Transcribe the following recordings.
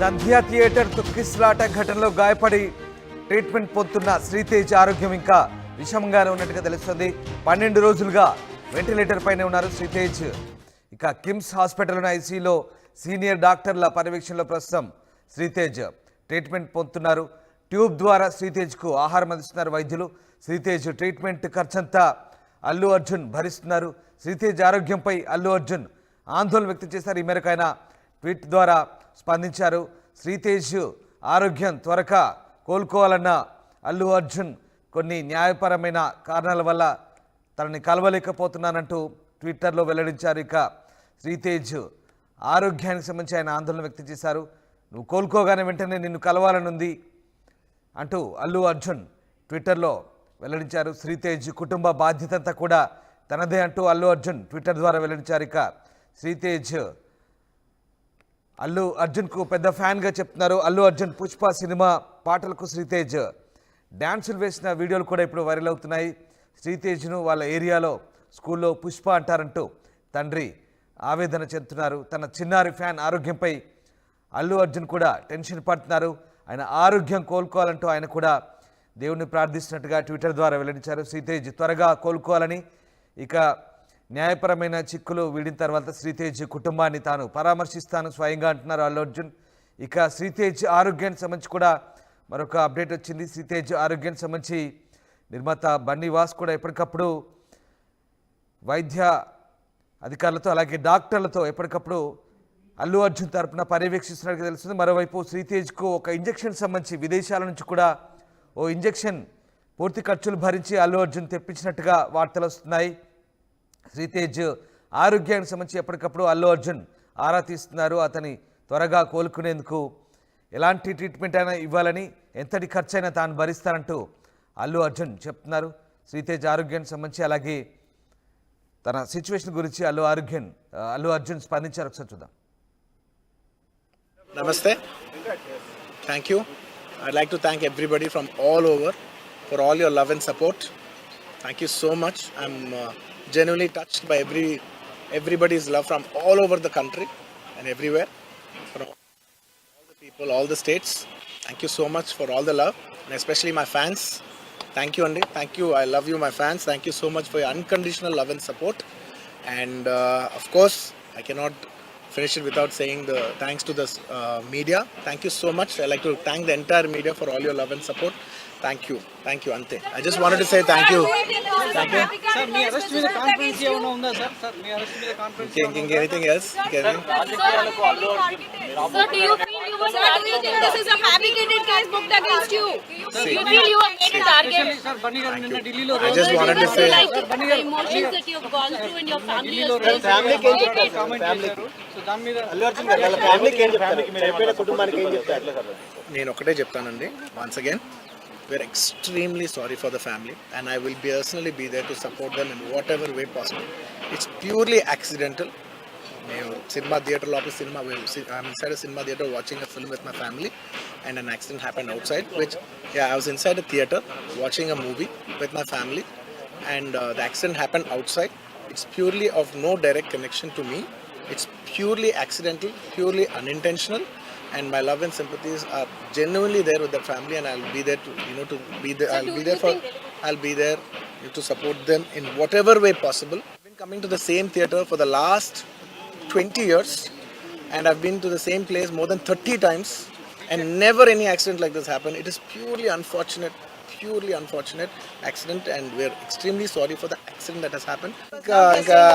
సంధ్యా theatre తొక్కిసలాట ఘటనలో గాయపడి ట్రీట్మెంట్ పొందుతున్న శ్రీతేజ్ ఆరోగ్యం ఇంకా విషమంగానే ఉన్నట్టుగా తెలుస్తుంది. 12 రోజులుగా వెంటిలేటర్ పైనే ఉన్నారు శ్రీతేజ్. ఇక కిమ్స్ హాస్పిటల్లోని ఐసీయూలో సీనియర్ డాక్టర్ల పర్యవేక్షణలో ప్రస్తుతం శ్రీతేజ్ ట్రీట్మెంట్ పొందుతున్నారు. ట్యూబ్ ద్వారా శ్రీతేజ్కు ఆహారం అందిస్తున్నారు వైద్యులు. శ్రీతేజ్ ట్రీట్మెంట్ ఖర్చంతా అల్లు అర్జున్ భరిస్తున్నారు. శ్రీతేజ్ ఆరోగ్యంపై అల్లు అర్జున్ ఆందోళన వ్యక్తం చేశారు. ఈ మేరకు ఆయన ట్వీట్ ద్వారా స్పందించారు. శ్రీతేజ్ ఆరోగ్యం త్వరగా కోలుకోవాలన్న అల్లు అర్జున్ కొన్ని న్యాయపరమైన కారణాల వల్ల తనని కలవలేకపోతున్నానంటూ ట్విట్టర్లో వెల్లడించారు. ఇక శ్రీతేజ్ ఆరోగ్యానికి సంబంధించి ఆయన ఆందోళన వ్యక్తం చేశారు. నువ్వు కోలుకోగానే వెంటనే నిన్ను కలవాలని ఉంది అంటూ అల్లు అర్జున్ ట్విట్టర్లో వెల్లడించారు. శ్రీతేజ్ కుటుంబ బాధ్యత అంతా కూడా తనదే అంటూ అల్లు అర్జున్ ట్విట్టర్ ద్వారా వెల్లడించారు. ఇక శ్రీతేజ్ అల్లు అర్జున్కు పెద్ద ఫ్యాన్గా చెప్తున్నారు. అల్లు అర్జున్ పుష్ప సినిమా పాటలకు శ్రీతేజ్ డ్యాన్సులు వేసిన వీడియోలు కూడా ఇప్పుడు వైరల్ అవుతున్నాయి. శ్రీతేజ్ను వాళ్ళ ఏరియాలో స్కూల్లో పుష్ప అంటారంటూ తండ్రి ఆవేదన చెందుతున్నారు. తన చిన్నారి ఫ్యాన్ ఆరోగ్యంపై అల్లు అర్జున్ కూడా టెన్షన్ పడుతున్నారు. ఆయన ఆరోగ్యం కోలుకోవాలంటూ ఆయన కూడా దేవుణ్ణి ప్రార్థిస్తున్నట్టుగా ట్విట్టర్ ద్వారా వెల్లడించారు. శ్రీతేజ్ త్వరగా కోలుకోవాలని, ఇక న్యాయపరమైన చిక్కులు వీడిన తర్వాత శ్రీతేజ్ కుటుంబాన్ని తాను పరామర్శిస్తాను స్వయంగా అంటున్నారు అల్లు అర్జున్. ఇక శ్రీతేజ్ ఆరోగ్యానికి సంబంధించి కూడా మరొక అప్డేట్ వచ్చింది. శ్రీతేజ్ ఆరోగ్యానికి సంబంధించి నిర్మాత బన్నీ వాస్ కూడా ఎప్పటికప్పుడు వైద్య అధికారులతో అలాగే డాక్టర్లతో ఎప్పటికప్పుడు అల్లు అర్జున్ తరపున పర్యవేక్షిస్తున్నట్టుగా తెలుస్తుంది. మరోవైపు శ్రీతేజ్కు ఒక ఇంజెక్షన్ సంబంధించి విదేశాల నుంచి కూడా ఓ ఇంజెక్షన్ పూర్తి ఖర్చులు భరించి అల్లు అర్జున్ తెప్పించినట్టుగా వార్తలు వస్తున్నాయి. శ్రీతేజ్ ఆరోగ్యానికి సంబంధించి ఎప్పటికప్పుడు అల్లు అర్జున్ ఆరా తీస్తున్నారు. అతని త్వరగా కోలుకునేందుకు ఎలాంటి ట్రీట్మెంట్ అయినా ఇవ్వాలని, ఎంతటి ఖర్చు అయినా తాను భరిస్తానంటూ అల్లు అర్జున్ చెప్తున్నారు. శ్రీతేజ్ ఆరోగ్యానికి సంబంధించి అలాగే తన సిచ్యువేషన్ గురించి అల్లు అర్జున్ స్పందించారు. ఒకసారి చూద్దాం. Namaste. Thank you. I'd like to thank everybody from all over for all your love and support. Thank you so much. I'm genuinely touched by everybody's love from all over the country and everywhere. From all the people, all the states. Thank you so much for all the love, and especially my fans. Thank you, Andy. Thank you. I love you, my fans. Thank you so much for your unconditional love and support. And of course, I cannot finish it without saying the thanks to the media. Thank you so much. I like to thank the entire media for all your love and support. Thank you, Ante. I just wanted to say thank you. Thank you. Sir, me arrest with the conference ఏమైనా ఉందా sir? Sir, me arrest with the conference. Anything else? Sir, do you feel you were targeted? This is a fabricated case booked against you. You feel you were made a target? Sir, Bunny garu ninna ఢిల్లీలో I just wanted to say The emotions that you have gone through and your family has ఢిల్లీలో gone through. Comment చేశారు. So దాని మీద అల్లు అర్జున్ గారు వాళ్ళ ఫ్యామిలీకి ఏం చెప్తారు? చనిపోయిన కుటుంబానికి ఏం చెప్తారు? నేను ఒకటే చెప్తానండి. Once again, we're extremely sorry for the family, and I will personally be there to support them in whatever way possible. It's purely accidental. I'm inside a cinema theater watching a film with my family, and an accident happened outside, I was inside a theater watching a movie with my family, and the accident happened outside. It's purely of no direct connection to me. It's purely accidental, purely unintentional, and my love and sympathies are genuinely there with the family, and I'll be there I'll be there to support them in whatever way possible. I've been coming to the same theater for the last 20 years, and I've been to the same place more than 30 times, and never any accident like this happened. It is purely unfortunate accident, and we're extremely sorry for the accident that has happened.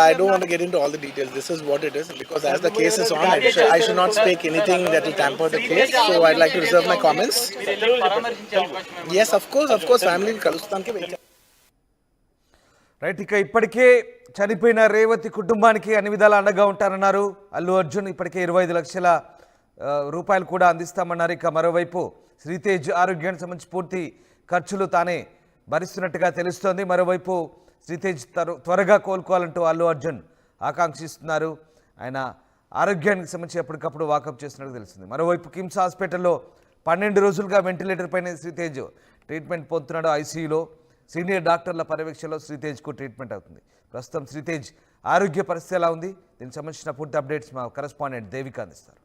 I don't want to get into all the details. This is what it is, because as the case is on, I should not speak anything that will tamper the case, so I'd like to reserve my comments. Yes, of course, family kalustanke wait. Right, ఇక ఇప్పటికే చనిపోయిన రేవతి కుటుంబానికి అన్ని విధాలా అండగా ఉంటారన్నారు అల్లు అర్జున్. ఇప్పటికే 25 లక్షల రూపాయలు కూడా అందిస్తామన్నారు. ఇక మరోవైపు శ్రీతేజ్ ఆరోగ్యానికి సంబంధించి పూర్తి ఖర్చులు తానే భరిస్తున్నట్టుగా తెలుస్తోంది. మరోవైపు శ్రీతేజ్ త్వరగా కోలుకోవాలంటూ అల్లు అర్జున్ ఆకాంక్షిస్తున్నారు. ఆయన ఆరోగ్యానికి సంబంధించి ఎప్పటికప్పుడు వాకప్ చేస్తున్నట్టు తెలుస్తుంది. మరోవైపు కిమ్స్ హాస్పిటల్లో 12 రోజులుగా వెంటిలేటర్ పైన శ్రీతేజ్ ట్రీట్మెంట్ పొందుతున్నాడు. ఐసీయూలో సీనియర్ డాక్టర్ల పర్యవేక్షణలో శ్రీతేజ్కు ట్రీట్మెంట్ అవుతుంది. ప్రస్తుతం శ్రీతేజ్ ఆరోగ్య పరిస్థితి ఎలా ఉంది, దీనికి సంబంధించిన పూర్తి అప్డేట్స్ మా కరెస్పాండెంట్ దేవిక అందిస్తారు.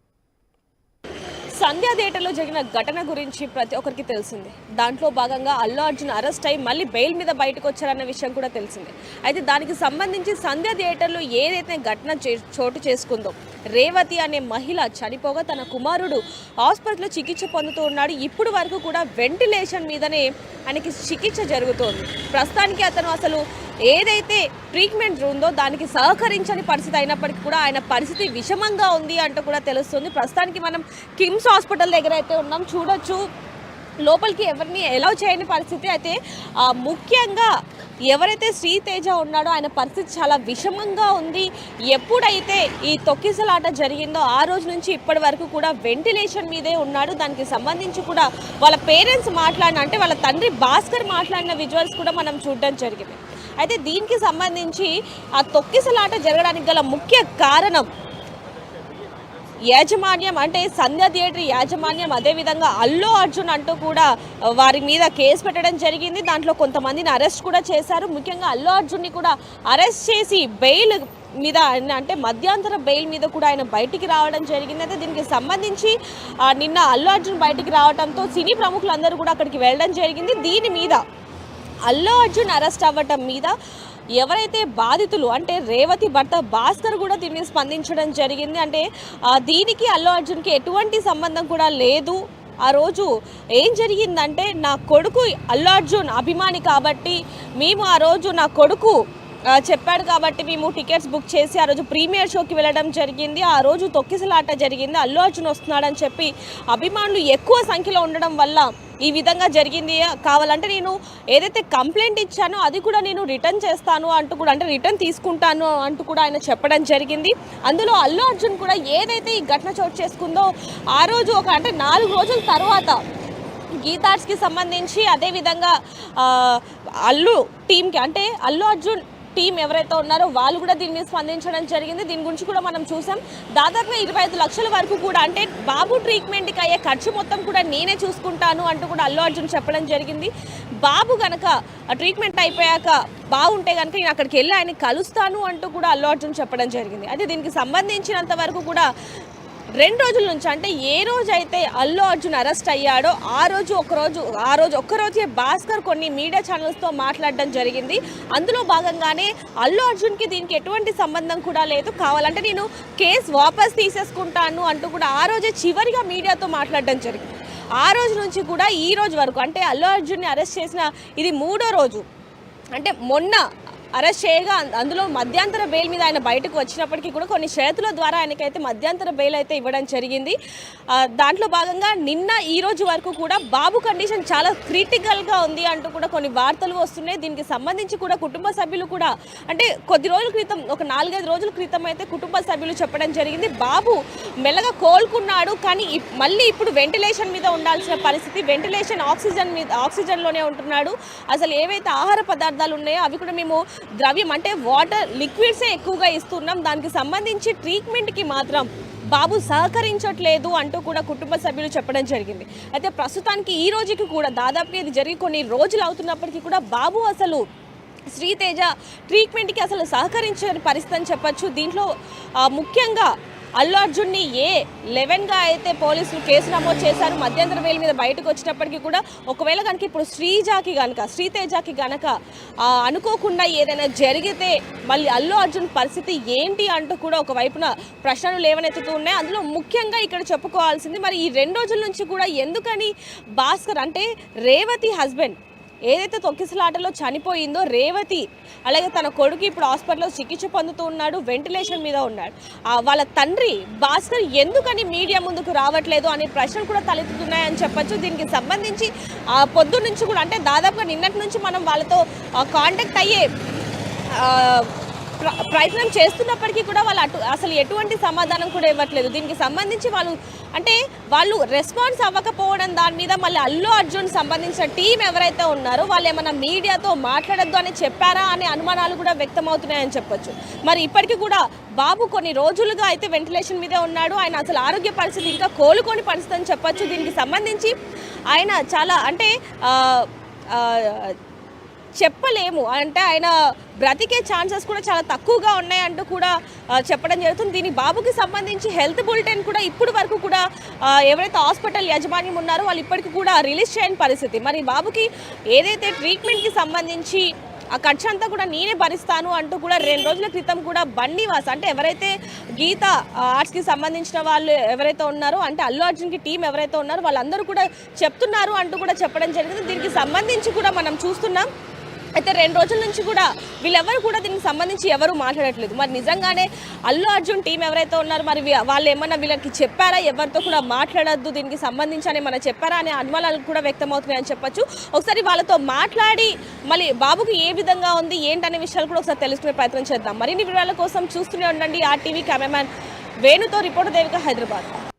సంధ్యా థియేటర్లో జరిగిన ఘటన గురించి ప్రతి ఒక్కరికి తెలిసిందే. దాంట్లో భాగంగా అల్లు అర్జున్ అరెస్ట్ అయ్యి మళ్ళీ బెయిల్ మీద బయటకు వచ్చారన్న విషయం కూడా తెలిసిందే. అయితే దానికి సంబంధించి సంధ్యా థియేటర్లో ఏదైతే ఘటన చోటు చేసుకుందో, రేవతి అనే మహిళ చనిపోగా తన కుమారుడు హాస్పిటల్లో చికిత్స పొందుతూ ఉన్నాడు. ఇప్పుడు వరకు కూడా వెంటిలేషన్ మీదనే ఆయనకి చికిత్స జరుగుతోంది. ప్రస్తుతానికి అతను అసలు ఏదైతే ట్రీట్మెంట్ ఉందో దానికి సహకరించని పరిస్థితి అయినప్పటికీ కూడా ఆయన పరిస్థితి విషమంగా ఉంది అంటూ కూడా తెలుస్తుంది. ప్రస్తుతానికి మనం కిమ్స్ హాస్పిటల్ దగ్గర అయితే ఉన్నాం, చూడొచ్చు లోపలికి ఎవరిని అలౌ చేయని పరిస్థితి. అయితే ముఖ్యంగా ఎవరైతే శ్రీతేజ ఉన్నాడో ఆయన పరిస్థితి చాలా విషమంగా ఉంది. ఎప్పుడైతే ఈ తొక్కిసలాట జరిగిందో ఆ రోజు నుంచి ఇప్పటి వరకు కూడా వెంటిలేషన్ మీదే ఉన్నాడు. దానికి సంబంధించి కూడా వాళ్ళ పేరెంట్స్ అంటే వాళ్ళ తండ్రి భాస్కర్ మాట్లాడిన విజువల్స్ కూడా మనం చూడడం జరిగింది. అయితే దీనికి సంబంధించి ఆ తొక్కిసలాట జరగడానికి గల ముఖ్య కారణం యాజమాన్యం, అంటే సంధ్యా థియేటర్ యాజమాన్యం, అదేవిధంగా అల్లు అర్జున్ అంటూ కూడా వారి మీద కేసు పెట్టడం జరిగింది. దాంట్లో కొంతమందిని అరెస్ట్ కూడా చేశారు. ముఖ్యంగా అల్లు అర్జున్ని కూడా అరెస్ట్ చేసి బెయిల్ మీద, అంటే మధ్యాంతర బెయిల్ మీద కూడా ఆయన బయటికి రావడం జరిగింది. అయితే దీనికి సంబంధించి నిన్న అల్లు అర్జున్ బయటికి రావడంతో సినీ ప్రముఖులందరూ కూడా అక్కడికి వెళ్ళడం జరిగింది. దీని మీద అల్లు అర్జున్ అరెస్ట్ అవ్వటం మీద ఎవరైతే బాధితులు అంటే రేవతి భర్త భాస్కర్ కూడా దీన్ని స్పందించడం జరిగింది. అంటే దీనికి అల్లు అర్జున్కి ఎటువంటి సంబంధం కూడా లేదు. ఆ రోజు ఏం జరిగిందంటే, నా కొడుకు అల్లు అర్జున్ అభిమాని కాబట్టి మేము ఆ రోజు నా కొడుకు చెప్పాడు కాబట్టి మేము టికెట్స్ బుక్ చేసి ఆ రోజు ప్రీమియర్ షోకి వెళ్ళడం జరిగింది. ఆ రోజు తొక్కిసలాట జరిగింది, అల్లు అర్జున్ వస్తున్నాడని చెప్పి అభిమానులు ఎక్కువ సంఖ్యలో ఉండడం వల్ల ఈ విధంగా జరిగింది. కావాలంటే నేను ఏదైతే కంప్లైంట్ ఇచ్చానో అది కూడా నేను రిటర్న్ చేస్తాను అంటూ కూడా, అంటే రిటర్న్ తీసుకుంటాను అంటూ కూడా ఆయన చెప్పడం జరిగింది. అందులో అల్లు అర్జున్ కూడా ఏదైతే ఈ ఘటన చోటు చేసుకుందో ఆ రోజు అంటే 4 రోజుల తర్వాత గీతార్ట్స్కి సంబంధించి, అదేవిధంగా అల్లు టీంకి అంటే అల్లు అర్జున్ టీం ఎవరైతే ఉన్నారో వాళ్ళు కూడా దీన్ని స్పందించడం జరిగింది. దీని గురించి కూడా మనం చూసాం. దాదాపుగా 25 లక్షల వరకు కూడా, అంటే బాబు ట్రీట్మెంట్కి అయ్యే ఖర్చు మొత్తం కూడా నేనే చూసుకుంటాను అంటూ కూడా అల్లు అర్జున్ చెప్పడం జరిగింది. బాబు కనుక ట్రీట్మెంట్ అయిపోయాక బాగుంటే కనుక నేను అక్కడికి వెళ్ళి ఆయన కలుస్తాను అంటూ కూడా అల్లు అర్జున్ చెప్పడం జరిగింది. అయితే దీనికి సంబంధించినంత వరకు కూడా 2 రోజుల నుంచి, అంటే ఏ రోజు అయితే అల్లు అర్జున్ అరెస్ట్ అయ్యాడో ఆ రోజు ఒక్కరోజే భాస్కర్ కొన్ని మీడియా ఛానల్స్తో మాట్లాడడం జరిగింది. అందులో భాగంగానే అల్లు అర్జున్కి దీనికి ఎటువంటి సంబంధం కూడా లేదు, కావాలంటే నేను కేసు వాపస్ తీసేసుకుంటాను అంటూ కూడా ఆ రోజే చివరిగా మీడియాతో మాట్లాడడం జరిగింది. ఆ రోజు నుంచి కూడా ఈ రోజు వరకు, అంటే అల్లు అర్జున్ని అరెస్ట్ చేసిన ఇది 3వ రోజు. అంటే మొన్న అరెస్ట్ చేయగా అందులో మధ్యాంతర బెయిల్ మీద ఆయన బయటకు వచ్చినప్పటికీ కూడా కొన్ని షరతుల ద్వారా ఆయనకైతే మధ్యాంతర బెయిల్ అయితే ఇవ్వడం జరిగింది. దాంట్లో భాగంగా నిన్న ఈ రోజు వరకు కూడా బాబు కండిషన్ చాలా క్రిటికల్గా ఉంది అంటూ కూడా కొన్ని వార్తలు వస్తున్నాయి. దీనికి సంబంధించి కూడా కుటుంబ సభ్యులు కూడా, అంటే కొద్ది రోజుల క్రితం, ఒక 4-5 రోజుల క్రితం అయితే కుటుంబ సభ్యులు చెప్పడం జరిగింది బాబు మెల్లగా కోలుకున్నాడు, కానీ మళ్ళీ ఇప్పుడు వెంటిలేషన్ మీద ఉండాల్సిన పరిస్థితి, వెంటిలేషన్ ఆక్సిజన్లోనే ఉంటున్నాడు. అసలు ఏవైతే ఆహార పదార్థాలు ఉన్నాయో అవి కూడా మేము ద్రవ్యం అంటే వాటర్ లిక్విడ్సే ఎక్కువగా ఇస్తున్నాం, దానికి సంబంధించి ట్రీట్మెంట్కి మాత్రం బాబు సహకరించట్లేదు అంటూ కూడా కుటుంబ సభ్యులు చెప్పడం జరిగింది. అయితే ప్రస్తుతానికి ఈ రోజుకి కూడా దాదాపుగా ఇది జరిగి కొన్ని రోజులు అవుతున్నప్పటికీ కూడా బాబు అసలు శ్రీతేజ ట్రీట్మెంట్కి అసలు సహకరించని పరిస్థితి అని చెప్పచ్చు. దీంట్లో ముఖ్యంగా అల్లు అర్జున్ని A11గా అయితే పోలీసులు కేసు నమోదు చేశారు. మధ్యంతర బెయిల్ మీద బయటకు వచ్చినప్పటికీ కూడా ఒకవేళ కనుక ఇప్పుడు శ్రీతేజకి గనక అనుకోకుండా ఏదైనా జరిగితే మళ్ళీ అల్లు అర్జున్ పరిస్థితి ఏంటి అంటూ కూడా ఒకవైపున ప్రశ్నలు లేవనెత్తుతూ ఉన్నాయి. అందులో ముఖ్యంగా ఇక్కడ చెప్పుకోవాల్సింది, మరి ఈ 2 రోజుల నుంచి కూడా ఎందుకని భాస్కర్ అంటే రేవతి హస్బెండ్ ఏదైతే తొక్కిసలాటలో చనిపోయిందో రేవతి, అలాగే తన కొడుకు ఇప్పుడు హాస్పిటల్లో చికిత్స పొందుతూ ఉన్నాడు, వెంటిలేషన్ మీద ఉన్నాడు, వాళ్ళ తండ్రి భాస్కర్ ఎందుకని మీడియా ముందుకు రావట్లేదు అనే ప్రశ్నలు కూడా తలెత్తుతున్నాయని చెప్పచ్చు. దీనికి సంబంధించి పొద్దు నుంచి కూడా, అంటే దాదాపుగా నిన్నటి నుంచి మనం వాళ్ళతో కాంటాక్ట్ అయ్యే ప్రయత్నం చేస్తున్నప్పటికీ కూడా వాళ్ళు అసలు ఎటువంటి సమాధానం కూడా ఇవ్వట్లేదు. దీనికి సంబంధించి వాళ్ళు రెస్పాన్స్ అవ్వకపోవడం దాని మీద మళ్ళీ అల్లు అర్జున్ సంబంధించిన టీం ఎవరైతే ఉన్నారో వాళ్ళు ఏమైనా మీడియాతో మాట్లాడొద్దు అని చెప్పారా అనే అనుమానాలు కూడా వ్యక్తమవుతున్నాయని చెప్పొచ్చు. మరి ఇప్పటికీ కూడా బాబు కొన్ని రోజులుగా అయితే వెంటిలేషన్ మీదే ఉన్నాడు, ఆయన అసలు ఆరోగ్య పరిస్థితి ఇంకా కోలుకోని పరిస్థితి అని చెప్పొచ్చు. దీనికి సంబంధించి ఆయన చాలా చెప్పలేము, అంటే ఆయన బ్రతికే ఛాన్సెస్ కూడా చాలా తక్కువగా ఉన్నాయంటూ కూడా చెప్పడం జరుగుతుంది. దీని బాబుకి సంబంధించి హెల్త్ బులెటిన్ కూడా ఇప్పుడు వరకు కూడా ఎవరైతే హాస్పిటల్ యాజమాన్యం ఉన్నారో వాళ్ళు ఇప్పటికి కూడా రిలీజ్ చేయని పరిస్థితి. మరి బాబుకి ఏదైతే ట్రీట్మెంట్కి సంబంధించి ఆ ఖర్చు అంతా కూడా నేనే భరిస్తాను అంటూ కూడా 2 రోజుల క్రితం కూడా బన్నీవాస్ అంటే ఎవరైతే గీత ఆర్ట్స్కి సంబంధించిన వాళ్ళు ఎవరైతే ఉన్నారో, అంటే అల్లు అర్జున్కి టీం ఎవరైతే ఉన్నారో వాళ్ళందరూ కూడా చెప్తున్నారు అంటూ కూడా చెప్పడం జరిగింది. దీనికి సంబంధించి కూడా మనం చూస్తున్నాం. అయితే 2 రోజుల నుంచి కూడా వీళ్ళెవరు కూడా దీనికి సంబంధించి ఎవరు మాట్లాడట్లేదు. మరి నిజంగానే అల్లు అర్జున్ టీం ఎవరైతే ఉన్నారో మరి వాళ్ళు ఏమన్నా వీళ్ళకి చెప్పారా, ఎవరితో కూడా మాట్లాడద్దు దీనికి సంబంధించి అని ఏమన్నా చెప్పారా అనే అనుమానాలు కూడా వ్యక్తమవుతున్నాయని చెప్పొచ్చు. ఒకసారి వాళ్ళతో మాట్లాడి మళ్ళీ బాబుకి ఏ విధంగా ఉంది ఏంటనే విషయాలు కూడా ఒకసారి తెలుసుకునే ప్రయత్నం చేద్దాం. మరిన్ని వివరాల కోసం చూస్తూనే ఉండండి RTV. కెమెరామ్యాన్ వేణుతో రిపోర్టర్ దేవిక, హైదరాబాద్.